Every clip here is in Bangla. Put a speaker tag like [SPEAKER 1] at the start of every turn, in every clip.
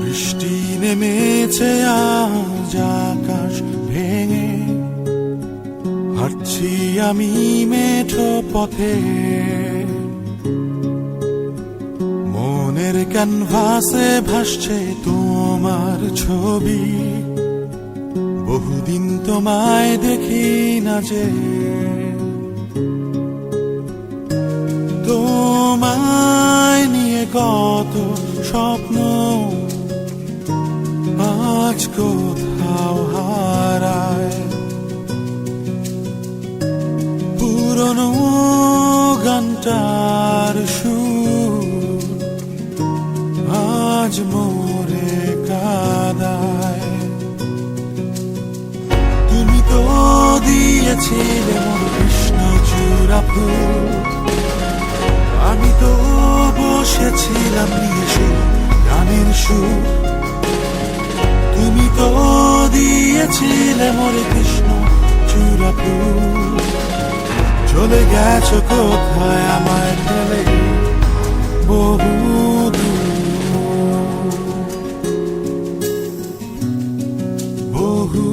[SPEAKER 1] বৃষ্টি নেমেছে আজ আকাশ ভেঙে, হাঁটছি আমি মেঠো পথে। মনের ক্যানভাসে ভাসছে তোমার ছবি, বহুদিন তোমায় দেখি না যে। তোমায় নিয়ে কত স্বপ্ন আজ কোথাও হারায়। পুরনো গানটার সুর আজ মোরে কাদায়। তুমি তো দিয়েছিলে মোর কৃষ্ণচূড়া ফুল, আমি তো বসেছিলাম নিয়ে সেই গানের সুর। তুমি তো দিয়েছিলে মোরে কৃষ্ণচূড়া ফুল, চলে গেছো কোথায় আমায় ফেলে বহু দূর, বহু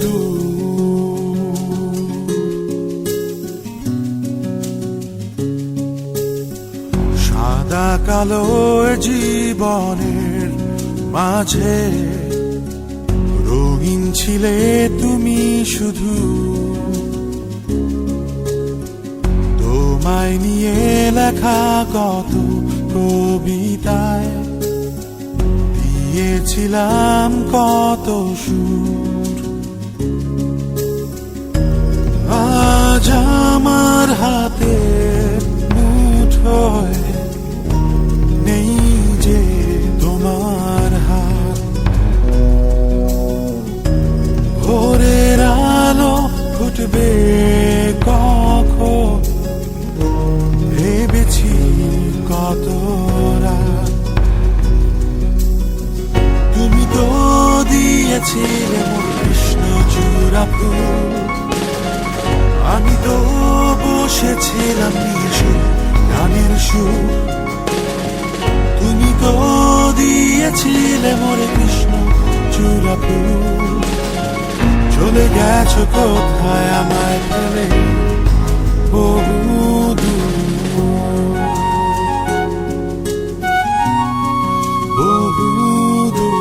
[SPEAKER 1] দূর। সাদা কালো জীবনের মাঝে রঙিন ছিলে তুমি শুধু। তোমায় নিয়ে লেখা কত কবিতায় দিয়েছিলাম কত সুর। আজ আমার হাতে মুঠোয় নেই যে তোমার হাত। ভোরের আলো ফুটবে কখন ভেবেছি কত রাত। তুমি তো দিয়েছিলে মোর কৃষ্ণচূড়া ফুল, আমি তো বসেছিলাম নিয়ে সেই গানের সুর। তুমি তো দিয়েছিলে মোর কৃষ্ণচূড়া ফুল, চলে গেছো কোথায় আমায় ফেলে বহু দূর, বহু দূর।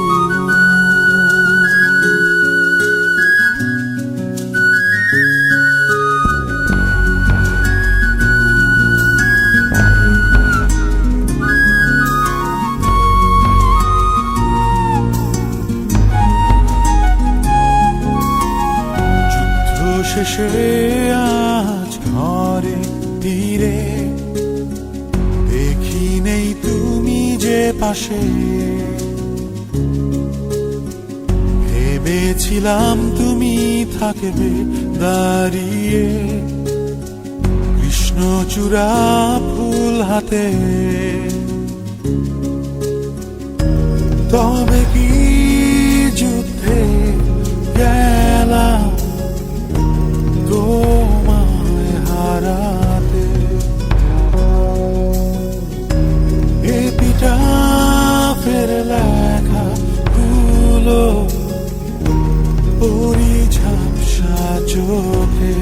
[SPEAKER 1] শেষে আজ ঘরে ফিরে দেখি নেই তুমি যে পাশে। ভেবেছিলাম তুমি থাকবে দাঁড়িয়ে কৃষ্ণচূড়া ফুল হাতে। তবে কি যুদ্ধে গেলাম তোমায় হারাতে। এপিটাফের লেখা গুলো পড়ি ঝাপসা চোখে।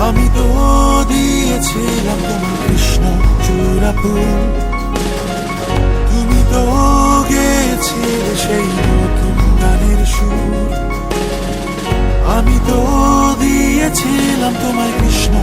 [SPEAKER 1] আমি তো দিয়েছিলাম তোমার কৃষ্ণচূড়া ফুল, তুমি তো গেছিলে সেই নতুন গানের সুর। আমি তো দিয়েছিলাম তোমায় কৃষ্ণ